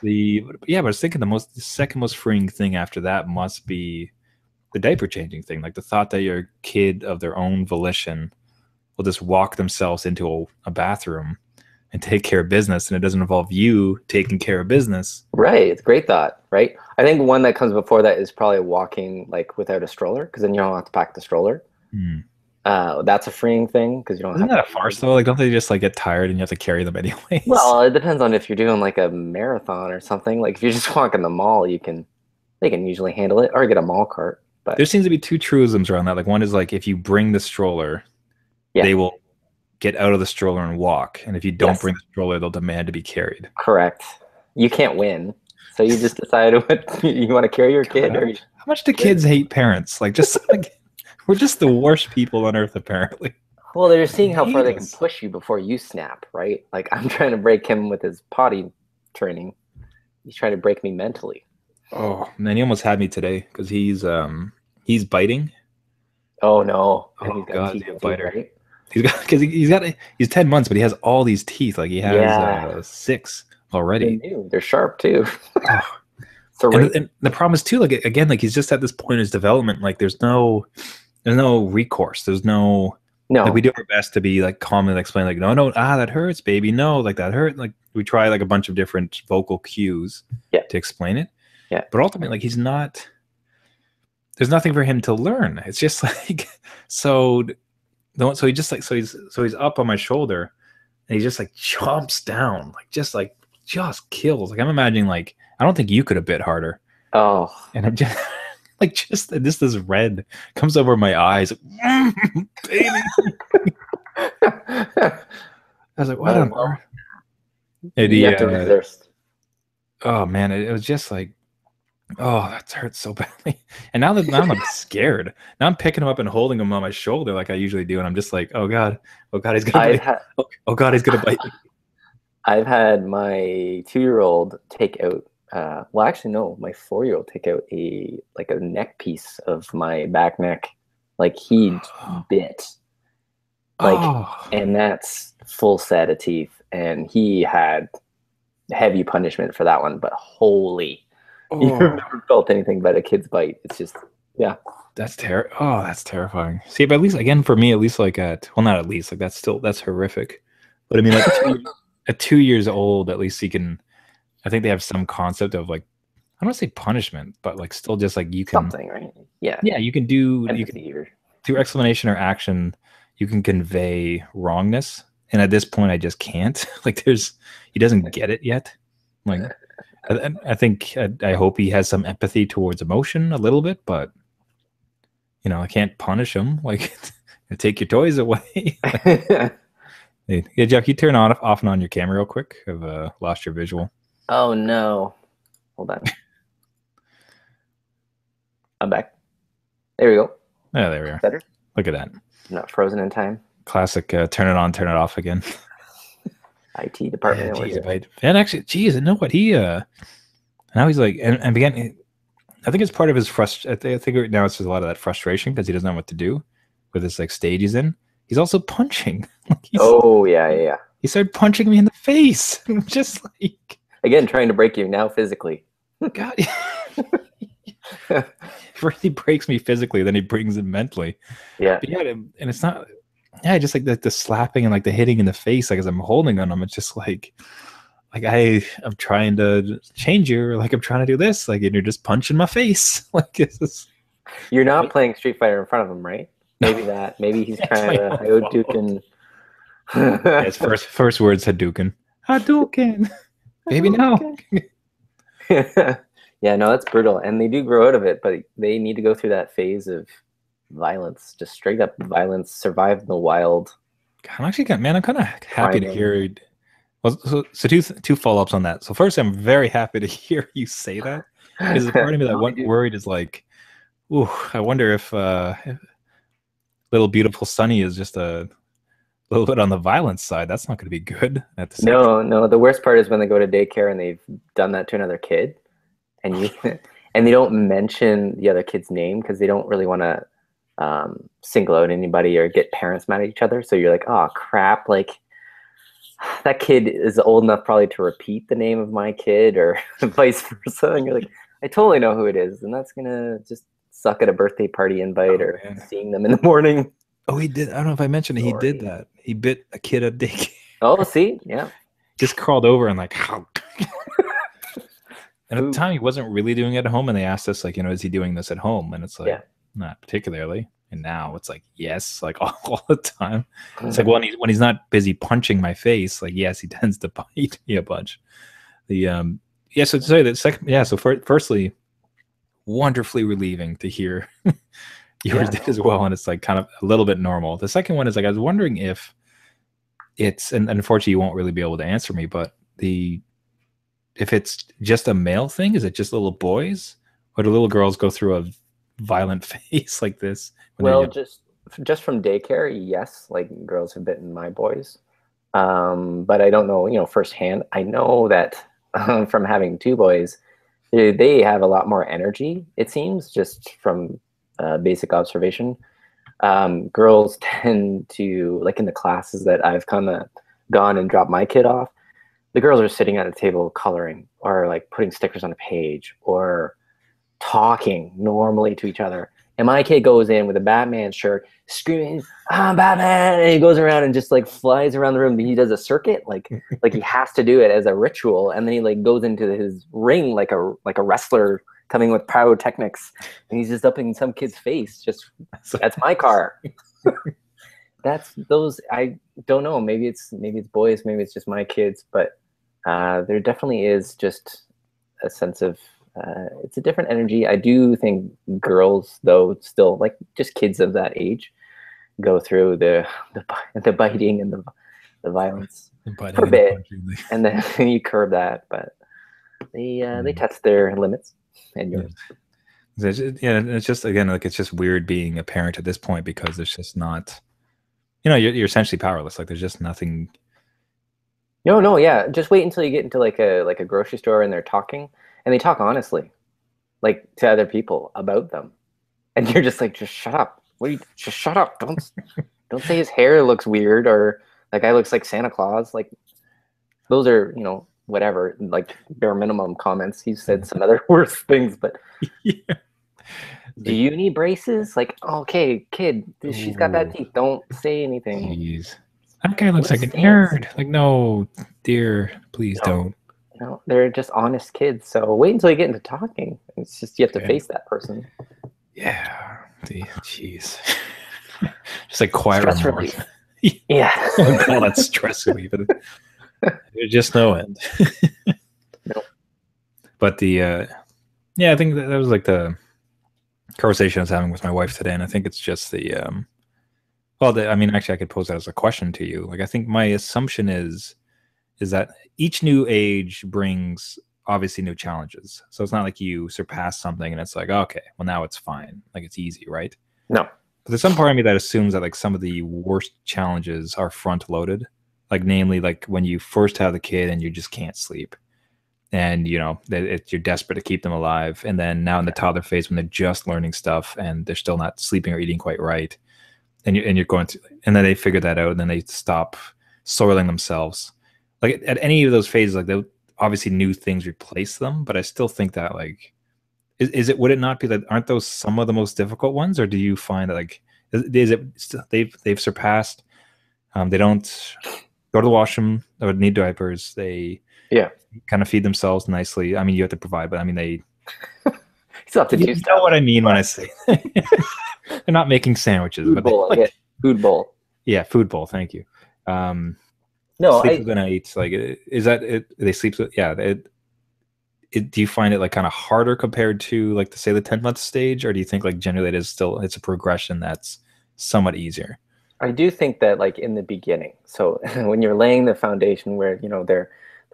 I was thinking the second most freeing thing after that must be the diaper changing thing. Like the thought that your kid of their own volition will just walk themselves into a bathroom and take care of business, and it doesn't involve you taking care of business. Right. It's a great thought, right? I think one that comes before that is probably walking like without a stroller, because then you don't have to pack the stroller. That's a freeing thing, because you don't Isn't have that a farce though? Like don't they just like get tired and you have to carry them anyways? Well, it depends on if you're doing like a marathon or something. Like if you're just walking the mall, they can usually handle it, or get a mall cart. But there seems to be two truisms around that. Like one is like if you bring the stroller, they will get out of the stroller and walk, and if you don't bring the stroller, they'll demand to be carried. Correct. You can't win, so you just decide what you want to carry your kid. Or how much do kids hate parents? Like just like we're just the worst people on earth, apparently. Well, they're seeing how far they can push you before you snap, right? Like I'm trying to break him with his potty training. He's trying to break me mentally. Oh man, he almost had me today because he's biting. Oh no! And he's got he's a biter. Right? He's 10 months, but he has all these teeth. Like he has 6 already. They're sharp too. So and the problem is too, like again, like he's just at this point in his development. Like there's no recourse. There's no. Like we do our best to be like calm and explain, like no, that hurts, baby. No, like that hurt. Like we try like a bunch of different vocal cues to explain it. Yeah. But ultimately, like he's not. There's nothing for him to learn. It's just like so he just like so he's up on my shoulder and he just like chomps down, like just kills. Like I'm imagining like I don't think you could have bit harder. Oh. And I'm just like this red comes over my eyes. Baby. I was like, what on earth? You have to resist. Oh man, it was just like, oh, that hurts so badly. And now I'm scared. Now I'm picking him up and holding him on my shoulder like I usually do, and I'm just like, oh god, he's gonna bite. Oh god, he's gonna bite me. I've had my 2-year-old take out. Well, actually, no, my 4-year-old take out a neck piece of my back neck. Like he bit. And that's full set of teeth, and he had heavy punishment for that one. But holy. You've never felt anything but a kid's bite. It's just, that's terrifying. See, but at least again for me, at least like that's horrific. But I mean, like at 2 years old, at least he can. I think they have some concept of like, I don't want to say punishment, but like still just like you can something, right? Yeah, you can do through explanation or action, you can convey wrongness, and at this point, I just can't. Like, he doesn't get it yet. Like. I think I hope he has some empathy towards emotion a little bit, but I can't punish him. Like, take your toys away. Yeah, Jeff, you turn off and on your camera real quick. I've lost your visual. Oh no! Hold on. I'm back. There we go. Yeah, there we are. Better. Look at that. I'm not frozen in time. Classic. Turn it on, turn it off again. IT department. And actually, geez, and know what he now he's like, and began. I think it's part of his frustration. I think right now it's just a lot of that frustration because he doesn't know what to do with this like stage he's in. He's also punching. Yeah. He started punching me in the face, just like again trying to break you now physically. God. First he breaks me physically, then he brings it mentally. Yeah. But and it's not. Yeah, just like the slapping and like the hitting in the face, like as I'm holding on him, it's just like I'm trying to change you, or like I'm trying to do this, like and you're just punching my face. Like you're not playing Street Fighter in front of him, right? Maybe he's trying to Hadouken. His first words Hadouken. Hadouken. Baby no. Yeah, no, that's brutal. And they do grow out of it, but they need to go through that phase of violence, just straight up violence, survive in the wild. I'm actually kind of happy to hear. Well, so two follow-ups on that. So first, I'm very happy to hear you say that. Because part of me that worried is like, ooh, I wonder if little beautiful Sunny is just a little bit on the violence side. That's not going to be good. At the same time. No. The worst part is when they go to daycare and they've done that to another kid, and they don't mention the other kid's name because they don't really want to single out anybody or get parents mad at each other. So you're like, oh crap, like that kid is old enough probably to repeat the name of my kid or vice versa. And you're like, I totally know who it is. And that's going to just suck at a birthday party invite seeing them in the morning. Oh, he did. I don't know if I mentioned it. He did that. He bit a kid at daycare. Oh, see? Yeah. Just crawled over and like, how? And at the time he wasn't really doing it at home. And they asked us like, is he doing this at home? And it's like, not particularly. And now it's like, yes, like all the time. It's like when he's not busy punching my face, like, yes, he tends to bite me a bunch. So to say that second, so firstly, wonderfully relieving to hear yours did as well, and it's like kind of a little bit normal. The second one is like I was wondering if it's, and unfortunately you won't really be able to answer me, but if it's just a male thing, is it just little boys, or do little girls go through a violent phase like this? Well, just from daycare, yes, like girls have bitten my boys. But I don't know, firsthand. I know that from having two boys, they have a lot more energy, it seems, just from basic observation. Girls tend to, like in the classes that I've kind of gone and dropped my kid off, the girls are sitting at a table coloring or like putting stickers on a page or talking normally to each other. And my kid goes in with a Batman shirt, screaming, "I'm Batman!" And he goes around and just like flies around the room. He does a circuit, like he has to do it as a ritual, and then he like goes into his ring like a wrestler coming with pyrotechnics, and he's just up in some kid's face. Just that's my car. That's those. I don't know. Maybe it's boys. Maybe it's just my kids. But there definitely is just a sense of. It's a different energy. I do think girls, though, still like just kids of that age, go through the biting and the violence for a bit, and then you curb that. But they test their limits and yours. Yeah, it's just again like it's just weird being a parent at this point because there's just not, you're essentially powerless. Like there's just nothing. No, yeah. Just wait until you get into like a grocery store and they're talking. And they talk honestly, like to other people about them, and you're just like, just shut up. Just shut up. Don't say his hair looks weird or that guy looks like Santa Claus. Like those are whatever, like bare minimum comments. He's said some other worse things, but yeah. Do you need braces? Like, okay, kid, she's got bad teeth. Don't say anything. Jeez. That guy looks like a nerd. Like, no, dear, please don't. They're just honest kids. So wait until you get into talking. It's just you have to face that person. Yeah. Jeez. Just like quiet stress remorse. Relief. Yeah. I call that stress relief. There's just no end. Nope. But I think that was like the conversation I was having with my wife today, and I think it's just actually I could pose that as a question to you. Like, I think my assumption is that each new age brings obviously new challenges. So it's not like you surpass something and it's like, okay, well now it's fine. Like it's easy, right? No. But there's some part of me that assumes that like some of the worst challenges are front loaded. Like namely like when you first have the kid and you just can't sleep. And you're desperate to keep them alive. And then now in the toddler phase when they're just learning stuff and they're still not sleeping or eating quite right. And you're going to, and then they figure that out and then they stop soiling themselves. Like at any of those phases, like obviously new things replace them, but I still think that like, would it not be that aren't those some of the most difficult ones, or do you find that like, is it they've surpassed? They don't go to the washroom or need diapers. They kind of feed themselves nicely. I mean, you have to provide, but I mean they. Still have to do stuff. Know what I mean when I say they're not making sandwiches. Food bowl, food bowl. Yeah, food bowl. Thank you. No, sleep with the nights. Like, is that it? They sleep with, yeah. Do you find it like kind of harder compared to like to say the 10-month stage, or do you think like generally it is still it's a progression that's somewhat easier? I do think that like in the beginning, so when you're laying the foundation where they're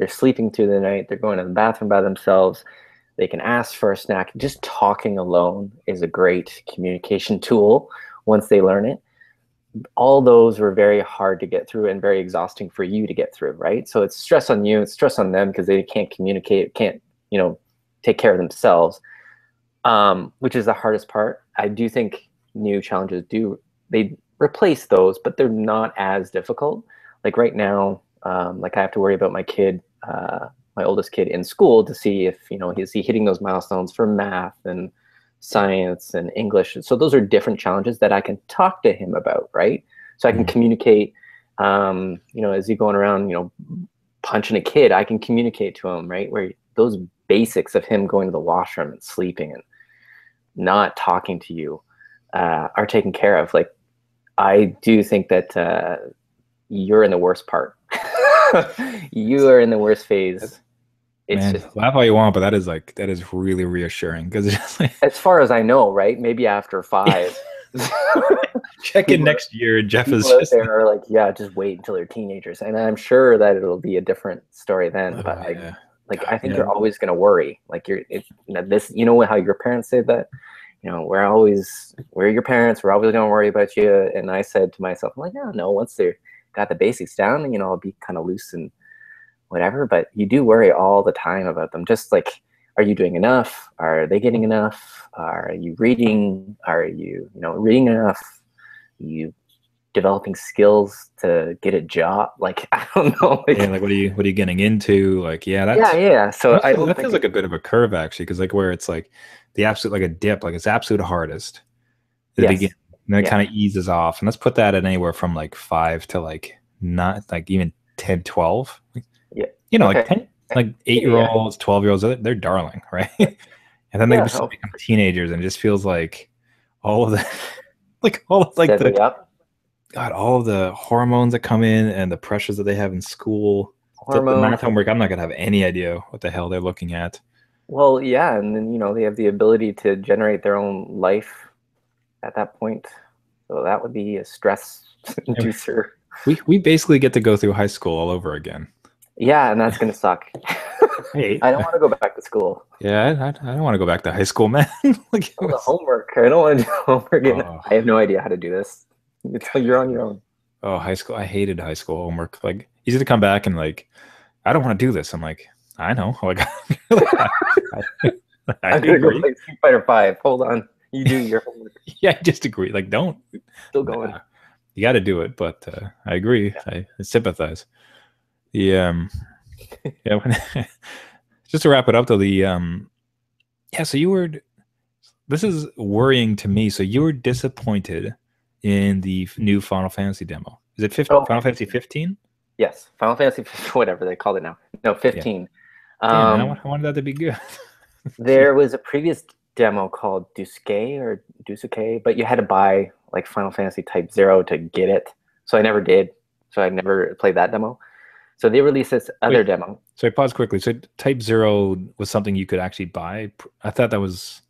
sleeping through the night, they're going to the bathroom by themselves, they can ask for a snack. Just talking alone is a great communication tool once they learn it. All those were very hard to get through and very exhausting for you to get through, right? So it's stress on you, it's stress on them because they can't communicate, can't, take care of themselves, which is the hardest part. I do think new challenges they replace those, but they're not as difficult. Like right now, like I have to worry about my kid, my oldest kid in school to see if, is he hitting those milestones for math and science and English. So those are different challenges that I can talk to him about, right? So I can communicate, as he's going around, punching a kid, I can communicate to him, right? Where those basics of him going to the washroom and sleeping and not talking to you are taken care of. Like, I do think that you're in the worst part. You are in the worst phase. It's Man, just, laugh all you want, but that is really reassuring because it's just like as far as I know, right? Maybe after 5. check in people, next year. Jeff is people out just there are like, yeah, just wait until they're teenagers, and I'm sure that it'll be a different story then. But oh yeah, I God, think yeah, you're always going to worry. Like this, how your parents say that. We're your parents. We're always going to worry about you. And I said to myself, I'm like, yeah, no. Once they're got the basics down, I'll be kind of loose and whatever. But you do worry all the time about them. Just like, are you doing enough? Are they getting enough? Are you reading? Are you, reading enough? Are you developing skills to get a job? Like, I don't know. yeah. Like, what are you getting into? Like, yeah, Yeah, yeah. So I don't that think feels like a bit of a curve actually, because like where it's like the absolute like a dip, like it's absolute hardest at the beginning, yes. and then it Yeah. kind of eases off. And let's put that at anywhere from like 5 to like not like even 10, 12. Yeah. Like Okay. 10, like Yeah. Yeah. 8-year-olds, 12-year-olds, they're darling, right? And then they Yeah. just Oh, become teenagers, and it just feels like all of the like all of like steadily the up. God, all of the hormones that come in and the pressures that they have in school. The Hormones. math homework, I'm not gonna have any idea what the hell they're looking at. Well, yeah, and then they have the ability to generate their own life at that point. So that would be a stress And inducer. we basically get to go through high school all over again. Yeah, and that's gonna suck. Hey, I don't want to go back to school. yeah, I don't want to go back to high school, man. Like it Oh, the was, homework. I don't want to do homework. oh, I have no idea how to do this. You're on your own. oh, high school. I hated high school homework. Like easy to come back and like, I don't want to do this. I'm like, I know. Like, I, I I'm gonna go agree. play Street Fighter 5. Hold on. You do your homework. Yeah, I just agree. Like, don't. Still going. You got to do it, but I agree. I sympathize. The yeah. Just to wrap it up, though, yeah. So you were. This is worrying to me. So you were disappointed in the new Final Fantasy demo. Is it 15, Oh, Final Fantasy 15? yes. Final Fantasy, whatever they call it now. No, 15. Damn, man, I wanted that to be good. There was a previous demo called Dusuke, but you had to buy like Final Fantasy Type 0 to get it. So I never did. So I never played that demo. So they released this other demo. So I pause quickly. So Type 0 was something you could actually buy. I thought that was.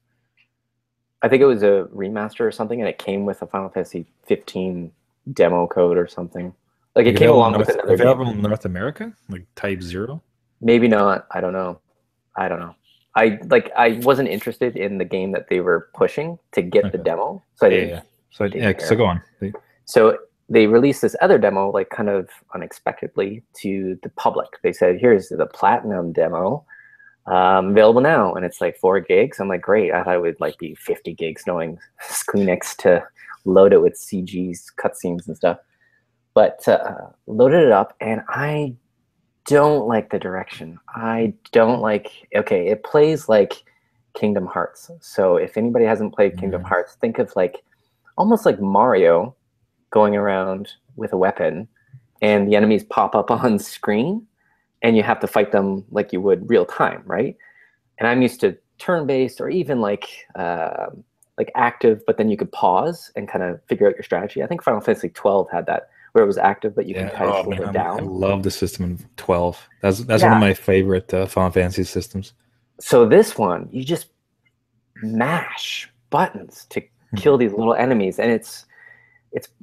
I think it was a remaster or something, and it came with a Final Fantasy 15 demo code or something. Like it came along with another available game. in North America, like Type 0. Maybe not. I don't know. I wasn't interested in the game that they were pushing to get the demo. So I didn't. So go on. So they released this other demo, like kind of unexpectedly, to the public. They said, "Here's the platinum demo, available now," and it's like 4 gigs. I'm like, great. I thought it would like be 50 gigs, knowing Squeenix to load it with CGs, cutscenes, and stuff. But loaded it up, and I don't like the direction. I don't like. Okay, it plays like Kingdom Hearts. So if anybody hasn't played Kingdom Hearts, think of like almost like Mario going around with a weapon, and the enemies pop up on screen, and you have to fight them like you would real time, right? And I'm used to turn-based or even like active, but then you could pause and kind of figure out your strategy. I think Final Fantasy 12 had that, where it was active, but you can kind of slow it down. I love the system in 12. That's one of my favorite Final Fantasy systems. So this one, you just mash buttons to kill these little enemies, and it's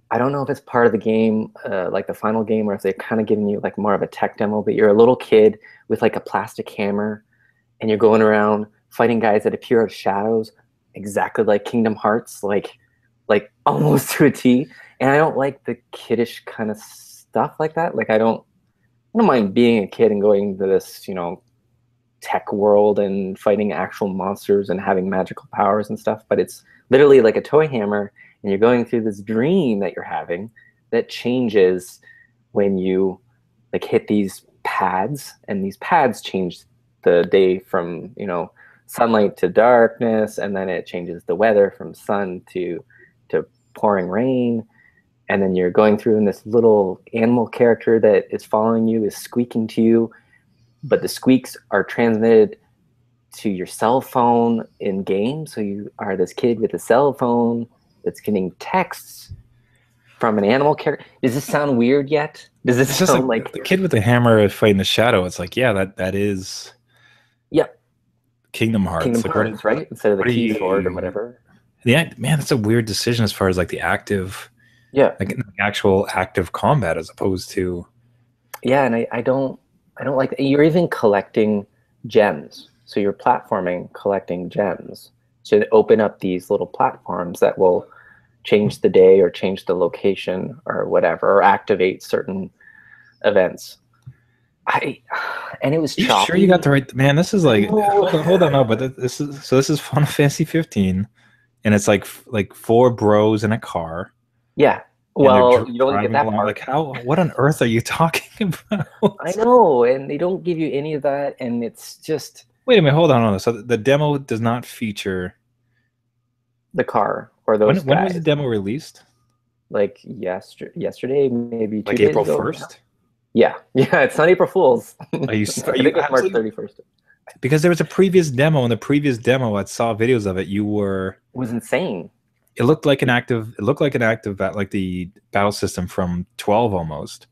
I don't know if it's part of the game, like the final game, or if they're kind of giving you like more of a tech demo, but you're a little kid with like a plastic hammer, and you're going around fighting guys that appear out of shadows, exactly like Kingdom Hearts, like almost to a T. And I don't like the kiddish kind of stuff like that. Like I don't mind being a kid and going to this, tech world and fighting actual monsters and having magical powers and stuff. But it's literally like a toy hammer, and you're going through this dream that you're having that changes when you like hit these pads, and these pads change the day from, sunlight to darkness, and then it changes the weather from sun to pouring rain. And then you're going through, and this little animal character that is following you is squeaking to you, but the squeaks are transmitted to your cell phone in game. So you are this kid with a cell phone that's getting texts from an animal character. Does this sound weird yet? Does this sound like the kid with the hammer fighting the shadow? It's like, yeah, that is Yep. Kingdom Hearts. Kingdom Like Hearts, right? Instead of the what do key sword or you? whatever. Yeah, man, that's a weird decision as far as like the active, Yeah. like actual active combat as opposed to. Yeah, and I don't like that. You're even collecting gems. So you're platforming, collecting gems to open up these little platforms that will change the day or change the location or whatever, or activate certain events. I and it was You sure you got choppy. the right man? This is I like know. hold on, no, but this is Final Fantasy 15, and it's like four bros in a car, Yeah. and they're Well, you don't get driving that along. part. Like how? What on earth are you talking I about? know, and they don't give you any of that, and it's just Wait a minute, hold on. So the demo does not feature. the car or those When was the guys. demo released? Like yesterday, maybe two Like days April ago. Yeah. 1st? Yeah, yeah, it's not April Fool's. I Are you think are you it was March absolutely? 31st. It Because there was a previous demo, and the previous demo, I saw videos of it. You were. was insane. It looked like an active. It looked like an active, like the battle system from 12 almost.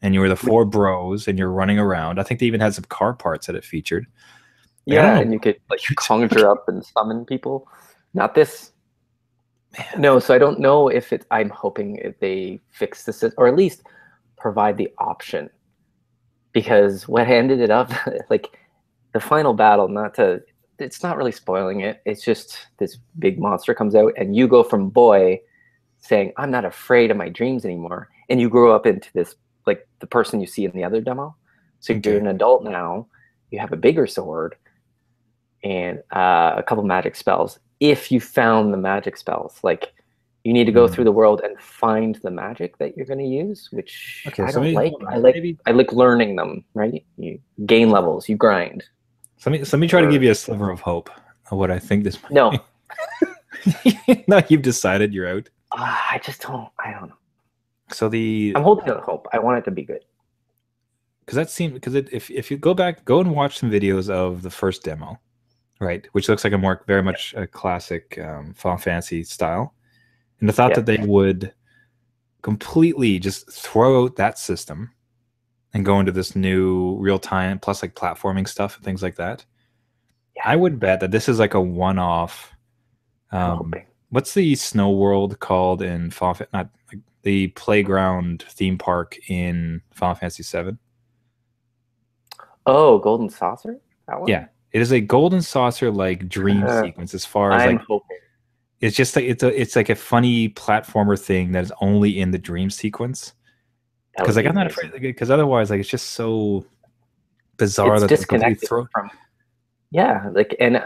And you were the four bros, and you're running around. I think they even had some car parts that it featured. Like I don't Yeah, know and you could what like you're conjure talking. up and summon people. Not this. Man, No, so I don't know if it. I'm hoping if they fix this or at least provide the option, because what ended it up like the final battle. Not to, it's not really spoiling it. It's just this big monster comes out, and you go from boy saying I'm not afraid of my dreams anymore, and you grow up into this like the person you see in the other demo. So you're okay. an adult now. You have a bigger sword and a couple magic spells. If you found the magic spells, like you need to go through Hmm. the world and find the magic that you're going to use, which Okay, I so don't maybe like. hold on. Maybe I like learning them. Right? You gain levels. You grind. so let me try to give Or you a sliver of hope of what I think this might no, be. No, you've decided you're out. I just don't. I don't know. So I'm holding out hope. I want it to be good. because that seemed because if you go and watch some videos of the first demo, right, which looks like a more very much a classic Final Fantasy style, and the thought Yeah. that they would completely just throw out that system and go into this new real time plus like platforming stuff and things like that. Yeah. I would bet that this is like a one off. I'm hoping. What's the snow world called in Final not like the playground theme park in Final Fantasy 7? Oh, Golden Saucer? That one? Yeah, it is a golden saucer like dream sequence as far as I'm like hoping. it's just like it's like a funny platformer thing that is only in the dream sequence. That Because would like be I'm not afraid amazing. because otherwise like it's just so bizarre It's that they completely disconnected throw. from, yeah, like, and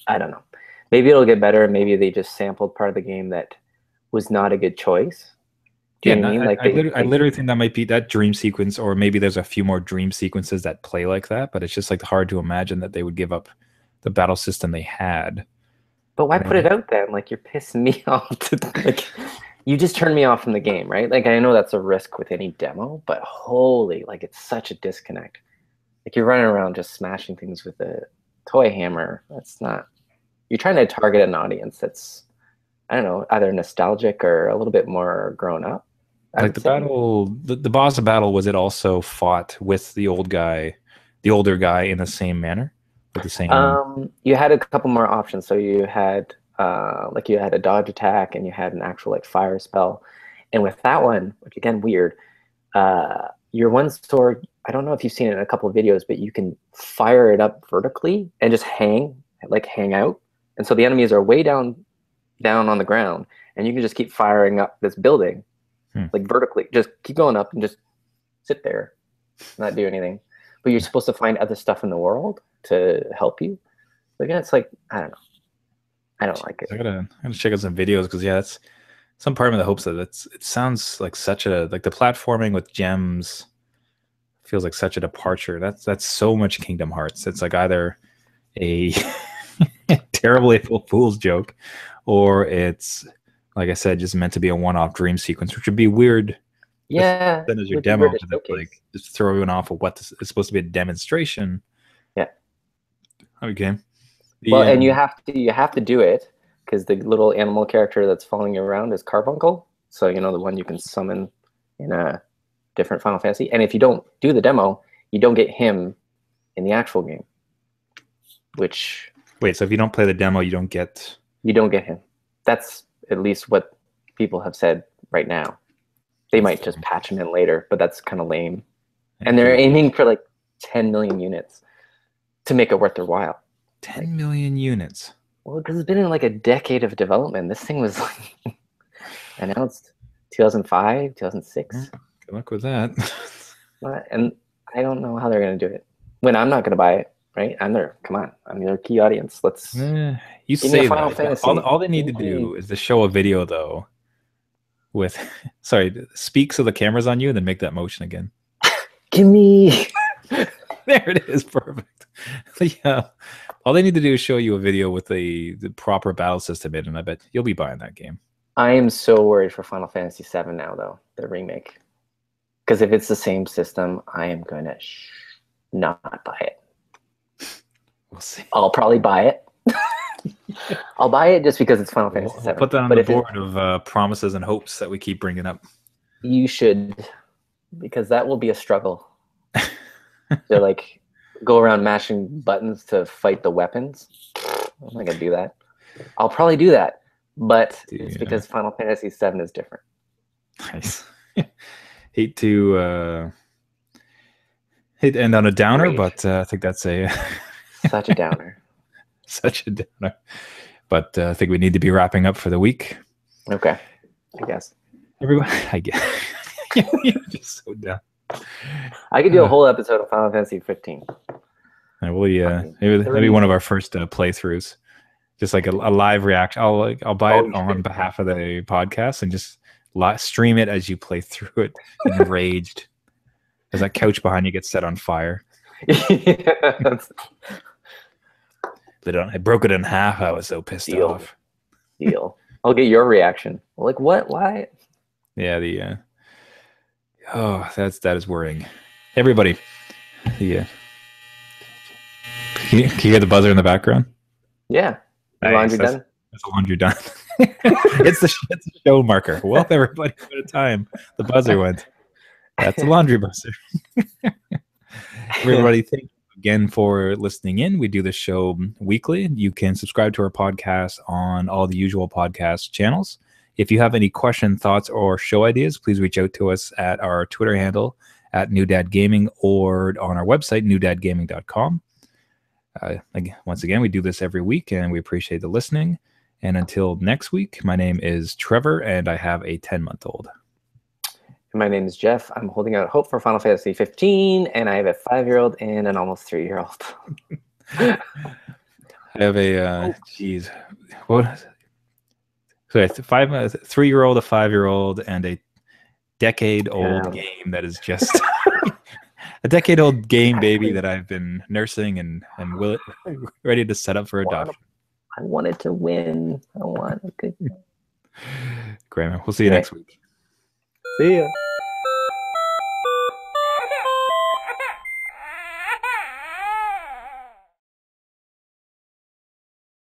I don't know. Maybe it'll get better. Maybe they just sampled part of the game that was not a good choice. Do Yeah, you know no, what I mean? Like I literally think that might be that dream sequence, or maybe there's a few more dream sequences that play like that. But it's just like hard to imagine that they would give up the battle system they had. but why You know put what I it mean? out then? Like you're pissing me off. Like you just turned me off from the game, right? Like I know that's a risk with any demo, but holy, like it's such a disconnect. Like you're running around just smashing things with a toy hammer. That's not. You're trying to target an audience that's, I don't know, either nostalgic or a little bit more grown up, I Like would the say. battle, the boss battle, was it also fought with the older guy in the same manner, with the same? You had a couple more options. So you had like you had a dodge attack and you had an actual like fire spell. And with that one, which again weird, your one sword, I don't know if you've seen it in a couple of videos, but you can fire it up vertically and just hang out. And so the enemies are way down on the ground, and you can just keep firing up this building Hmm. like vertically. Just keep going up and just sit there, not do anything. But you're supposed to find other stuff in the world to help you. But again, it's like I don't know. I don't like it. I gotta check out some videos because yeah, that's some part of me that hopes that it sounds like such a like the platforming with gems feels like such a departure. That's so much Kingdom Hearts. It's like either a terrible April Fool's joke, or it's like I said, just meant to be a one-off dream sequence, which would be weird if Yeah, then as your would be demo weird to because it's like showcase. just throw everyone off of what this is supposed to be a demonstration. Yeah. Okay. Well, The and you have to do it because the little animal character that's following you around is Carbuncle. So you know the one you can summon in a different Final Fantasy. And if you don't do the demo, you don't get him in the actual game. which Wait, so if you don't play the demo, you don't get him. That's at least what people have said right now. They might just patch him in later, but that's kind of lame. And they're aiming for like 10 million units to make it worth their while. 10 million units. Well, because it's been in like a decade of development. This thing was like announced 2005, 2006. Good luck with that. And I don't know how they're going to do it. When I'm not going to buy it, right? I'm their, come on, I'm their key audience. Let's you say Final Fantasy. All they need to do is to show a video though with sorry, speak so the camera's on you and then make that motion again. Give me there it is, perfect. Yeah. All they need to do is show you a video with the proper battle system in, and I bet you'll be buying that game. I am so worried for Final Fantasy VII now, though, the remake. Because if it's the same system, I am going to not buy it. We'll see. I'll probably buy it. I'll buy it just because it's Final Fantasy VII. We'll put that on the board of promises and hopes that we keep bringing up. You should, because that will be a struggle. To like go around mashing buttons to fight the weapons. I'm not gonna do that. I'll probably do that, but it's because Final Fantasy VII is different. Nice. hate to end on a downer, but I think that's such a downer. Such a downer. But I think we need to be wrapping up for the week. Okay, I guess. Everybody, I guess. You're just so down. I could do a whole episode of Final Fantasy 15. Maybe one of our first playthroughs, just like a live reaction. I'll buy it on behalf of the podcast and just stream it as you play through it, enraged as that couch behind you gets set on fire. I broke it in half. I was so pissed off. Deal. I'll get your reaction. Like what? Why? Yeah. Oh, that is worrying. Everybody, can you hear the buzzer in the background? Yeah. Laundry done? That's the laundry done. it's the show marker. Well, everybody, at a time. The buzzer went. That's a laundry buzzer. Everybody, thank you again for listening in. We do this show weekly. You can subscribe to our podcast on all the usual podcast channels. If you have any questions, thoughts, or show ideas, please reach out to us at our Twitter handle at NewDadGaming or on our website, newdadgaming.com. Once again, we do this every week, and we appreciate the listening. And until next week, my name is Trevor, and I have a 10-month-old. My name is Jeff. I'm holding out hope for Final Fantasy 15, and I have a 5-year-old and an almost 3-year-old. I have a, what is it? So it's a 3-year-old, a 5-year-old, and a decade-old game that is just a decade-old game baby that I've been nursing and ready to set up for adoption. I wanted to win. I want a good. Great, man. We'll see you next week. See ya.